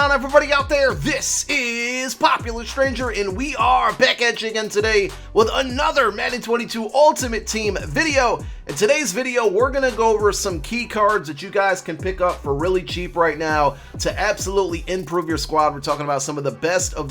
on, everybody out there? This is Popular Stranger, and we are back at you again today with another Madden 22 Ultimate Team video. In today's video, we're going to go over some key cards that you guys can pick up for really cheap right now to absolutely improve your squad. We're talking about some of the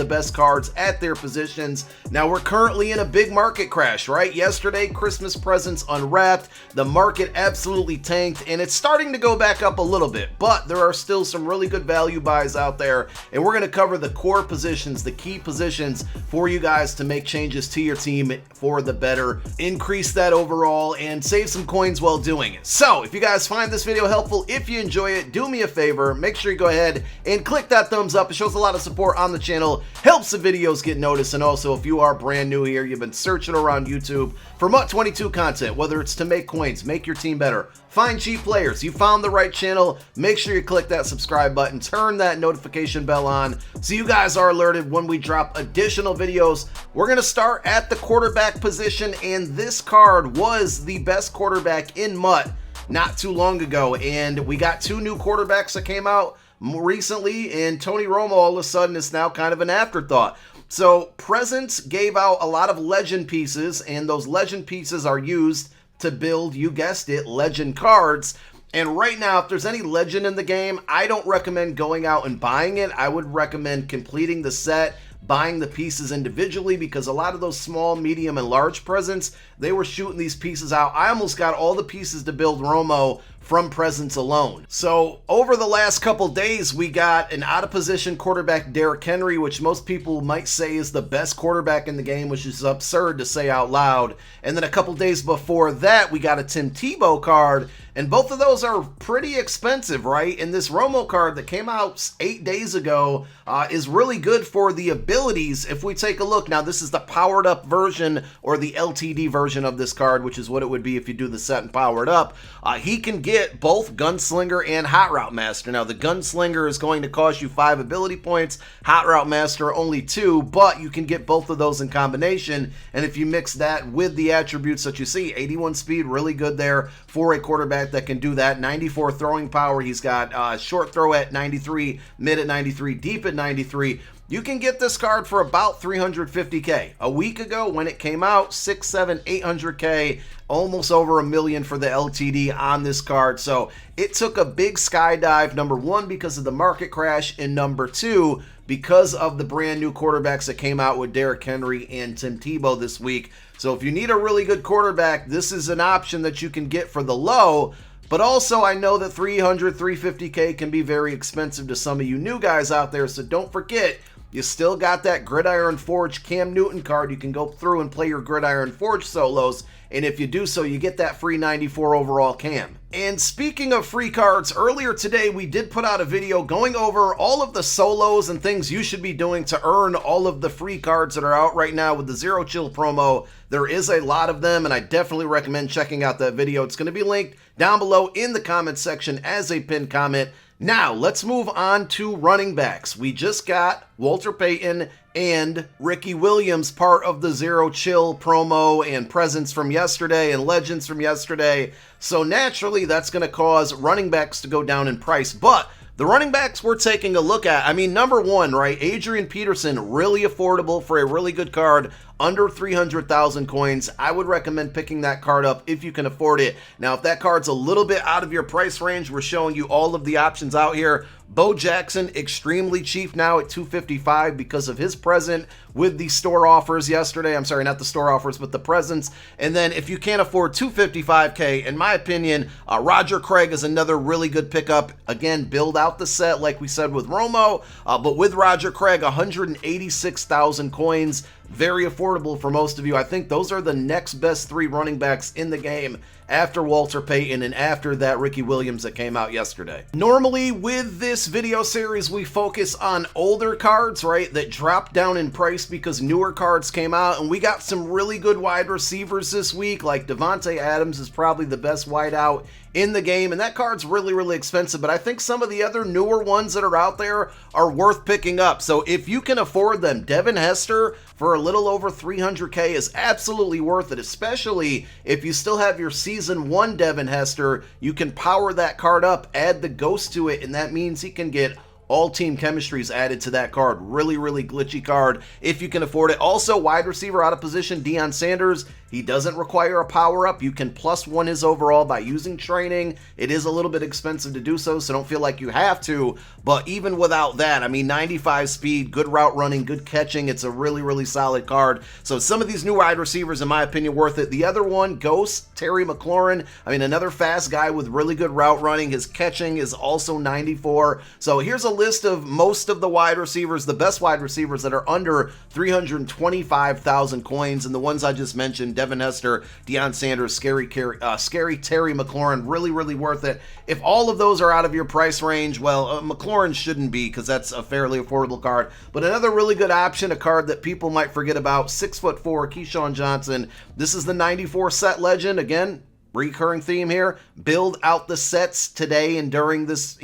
best cards at their positions. Now, we're currently in a big market crash, right? Yesterday, Christmas presents unwrapped. The market absolutely tanked, and it's starting to go back up a little bit, but there are still some really good value buys out there, and we're going to cover the core positions, the key positions for you guys to make changes to your team for the better, increase that overall, and save some coins while doing it. So if you guys find this video helpful, if you enjoy it, do me a favor, make sure you go ahead and click that thumbs up. It shows a lot of support on the channel, helps the videos get noticed, and also if you are brand new here, you've been searching around YouTube for MUT 22 content, whether it's to make coins, make your team better, find cheap players, you found the right channel, make sure you click that subscribe button, turn that notification bell on so you guys are alerted when we drop additional videos. We're going to start at the quarterback position, and this card was the best quarterback in MUT not too long ago, and we got two new quarterbacks that came out recently, and Tony Romo all of a sudden is now kind of an afterthought. So Presents gave out a lot of legend pieces, and those legend pieces are used to build, you guessed it, legend cards. And right now, if there's any legend in the game, I don't recommend going out and buying it. I would recommend completing the set, buying the pieces individually, because a lot of those small, medium, and large presents, they were shooting these pieces out. I almost got all the pieces to build Romo from presents alone. So over the last couple days, we got an out of position quarterback, Derrick Henry, which most people might say is the best quarterback in the game, which is absurd to say out loud. And then a couple days before that, we got a Tim Tebow card, and both of those are pretty expensive, right? And this Romo card that came out 8 days ago is really good for the abilities. If we take a look, now this is the powered up version or the LTD version of this card, which is what it would be if you do the set and power it up. He can get both Gunslinger and Hot Route Master. Now the Gunslinger is going to cost you 5 ability points, Hot Route Master only 2, but you can get both of those in combination. And if you mix that with the attributes that you see, 81 speed, really good there for a quarterback that can do that. 94 throwing power. He's got short throw at 93, mid at 93, deep at 93. You can get this card for about 350k. A week ago when it came out, 6, 7, 800k, almost over $1 million for the LTD on this card. So it took a big skydive, number one, because of the market crash, and number two, because of the brand new quarterbacks that came out with Derrick Henry and Tim Tebow this week. So if you need a really good quarterback, this is an option that you can get for the low. But also, I know that 300, 350k can be very expensive to some of you new guys out there, so don't forget, you still got that Gridiron Forge Cam Newton card. You can go through and play your Gridiron Forge solos, and if you do so, you get that free 94 overall Cam. And speaking of free cards, earlier today we did put out a video going over all of the solos and things you should be doing to earn all of the free cards that are out right now with the Zero Chill promo. There is a lot of them, and I definitely recommend checking out that video. It's going to be linked down below in the comment section as a pinned comment. Now, let's move on to running backs. We just got Walter Payton and Ricky Williams, part of the Zero Chill promo and presents from yesterday and legends from yesterday. So naturally, that's going to cause running backs to go down in price. But the running backs we're taking a look at, I mean, number one, right, Adrian Peterson, really affordable for a really good card, under 300,000 coins. I would recommend picking that card up if you can afford it. Now, if that card's a little bit out of your price range, we're showing you all of the options out here. Bo Jackson, extremely cheap now at 255 because of his present with the store offers yesterday. I'm sorry, not the store offers, but the presents. And then if you can't afford 255k, in my opinion, Roger Craig is another really good pickup. Again, build out the set like we said with Romo, but with Roger Craig, 186,000 coins. Very affordable for most of you. I think those are the next best 3 running backs in the game after Walter Payton and after that Ricky Williams that came out yesterday. Normally with this video series, we focus on older cards, right, that dropped down in price because newer cards came out, and we got some really good wide receivers this week, like Devontae Adams is probably the best wideout in the game, and that card's really, really expensive, but I think some of the other newer ones that are out there are worth picking up. So if you can afford them, Devin Hester for a little over 300k is absolutely worth it, especially if you still have your Season 1 Devin Hester. You can power that card up, add the Ghost to it, and that means he can get all team chemistry is added to that card. Really, really glitchy card if you can afford it. Also, wide receiver out of position, Deion Sanders. He doesn't require a power-up. You can +1 his overall by using training. It is a little bit expensive to do so don't feel like you have to. But even without that, I mean, 95 speed, good route running, good catching. It's a really, really solid card. So some of these new wide receivers, in my opinion, worth it. The other one, Ghost, Terry McLaurin. I mean, another fast guy with really good route running. His catching is also 94. So here's a list of most of the wide receivers, the best wide receivers that are under 325,000 coins. And the ones I just mentioned, Devin Hester, Deion Sanders, Scary Terry McLaurin, really, really worth it. If all of those are out of your price range, well, McLaurin shouldn't be because that's a fairly affordable card. But another really good option, a card that people might forget about, 6'4", Keyshawn Johnson. This is the 94 set legend. Again, recurring theme here, build out the sets today and during this,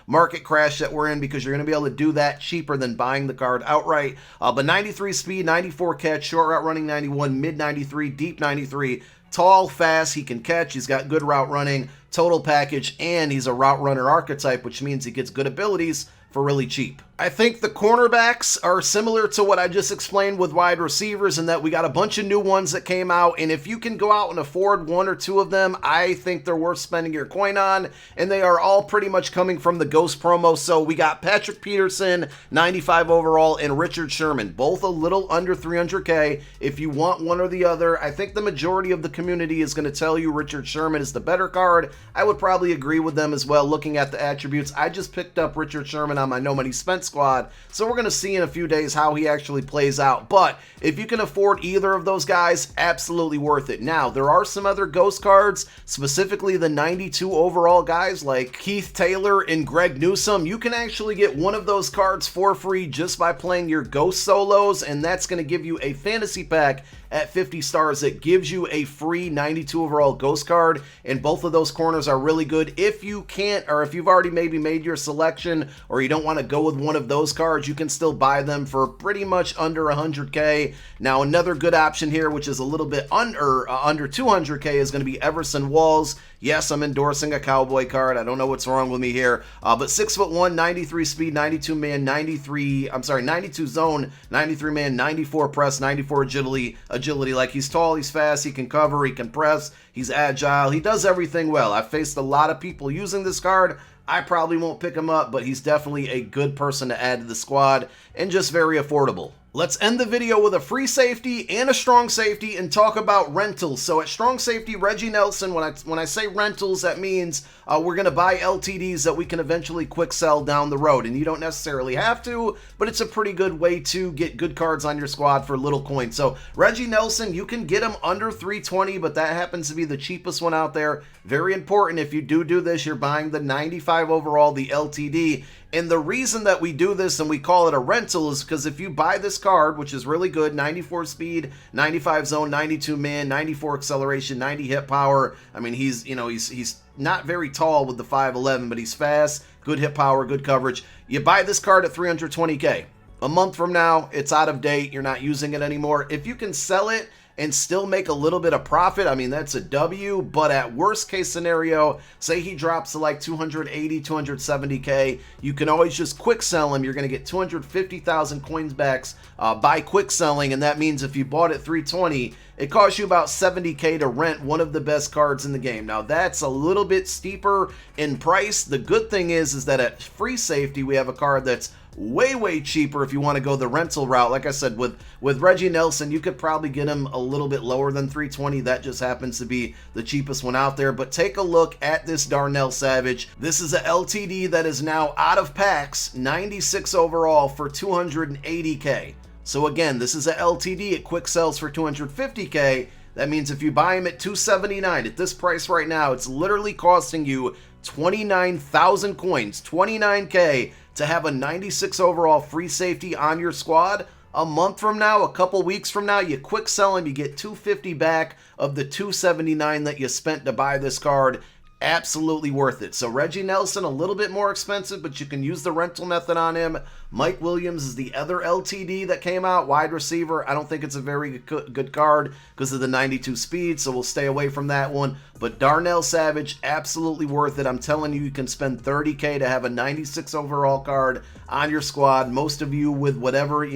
market crash that we're in, because you're going to be able to do that cheaper than buying the card outright. But 93 speed, 94 catch, short route running 91, mid 93, deep 93, tall, fast, he can catch, he's got good route running, total package, and he's a route runner archetype, which means he gets good abilities for really cheap. I think the cornerbacks are similar to what I just explained with wide receivers, in that we got a bunch of new ones that came out, and if you can go out and afford one or two of them, I think they're worth spending your coin on, and they are all pretty much coming from the Ghost promo. So we got Patrick Peterson, 95 overall, and Richard Sherman, both a little under 300K. If you want one or the other, I think the majority of the community is going to tell you Richard Sherman is the better card. I would probably agree with them as well, looking at the attributes. I just picked up Richard Sherman on my No Money Spent squad, so we're going to see in a few days how he actually plays out. But if you can afford either of those guys, absolutely worth it. Now, there are some other Ghost cards, specifically the 92 overall guys like Keith Taylor and Greg Newsome. You can actually get one of those cards for free just by playing your Ghost solos, and that's going to give you a fantasy pack at 50 stars that gives you a free 92 overall Ghost card, and both of those corners are really good. If you can't, or if you've already maybe made your selection, or you don't want to go with one of those cards, you can still buy them for pretty much under 100K. Now, another good option here, which is a little bit under 200K, is going to be Everson Walls. Yes, I'm endorsing a cowboy card. I don't know what's wrong with me here. But 6'1", 93 speed, 92 man, 92 zone, 93 man, 94 press, 94 agility. Like, he's tall, he's fast, he can cover, he can press, he's agile, he does everything well. I've faced a lot of people using this card. I probably won't pick him up, but he's definitely a good person to add to the squad, and just very affordable. Let's end the video with a free safety and a strong safety and talk about rentals. So at strong safety, Reggie Nelson, when I say rentals, that means we're going to buy LTDs that we can eventually quick sell down the road. And you don't necessarily have to, but it's a pretty good way to get good cards on your squad for little coins. So Reggie Nelson, you can get him under 320, but that happens to be the cheapest one out there. Very important, if you do this, you're buying the 95 overall, the LTD. And the reason that we do this and we call it a rental is because if you buy this card, which is really good, 94 speed, 95 zone, 92 man, 94 acceleration, 90 hit power. I mean, he's not very tall with the 5'11", but he's fast, good hit power, good coverage. You buy this card at 320K. A month from now, it's out of date. You're not using it anymore. If you can sell it and still make a little bit of profit, I mean, that's a W. But at worst case scenario, say he drops to like 280, 270K, you can always just quick sell him. You're going to get 250,000 coins back by quick selling, and that means if you bought at 320, it costs you about 70K to rent one of the best cards in the game. Now, that's a little bit steeper in price. The good thing is that at free safety, we have a card that's way cheaper if you want to go the rental route. Like I said, with Reggie Nelson, you could probably get him a little bit lower than 320. That just happens to be the cheapest one out there. But take a look at this Darnell Savage. This is a LTD that is now out of packs, 96 overall for 280K. So again, this is a LTD. It quick sells for 250K. That means if you buy him at 279 at this price right now, it's literally costing you 29,000 coins, 29K, to have a 96 overall free safety on your squad. A month from now, a couple weeks from now, you quick sell him, you get 250 back of the 279 that you spent to buy this card. absolutely worth it. So Reggie Nelson, a little bit more expensive, but you can use the rental method on him. Mike Williams is the other LTD that came out, wide receiver. I don't think it's a very good card because of the 92 speed, so we'll stay away from that one. But Darnell Savage, absolutely worth it. I'm telling you, you can spend $30K to have a 96 overall card on your squad. Most of you with whatever,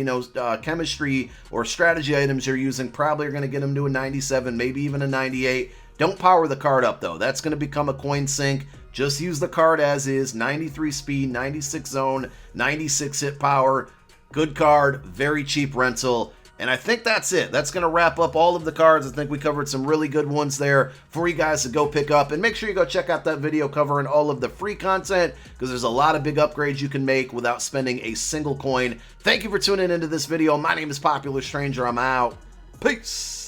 chemistry or strategy items you're using probably are going to get him to a 97, maybe even a 98. Don't power the card up, though. That's going to become a coin sink. Just use the card as is. 93 speed, 96 zone, 96 hit power. Good card, very cheap rental. And I think that's it. That's going to wrap up all of the cards. I think we covered some really good ones there for you guys to go pick up. And make sure you go check out that video covering all of the free content because there's a lot of big upgrades you can make without spending a single coin. Thank you for tuning into this video. My name is Popular Stranger. I'm out. Peace.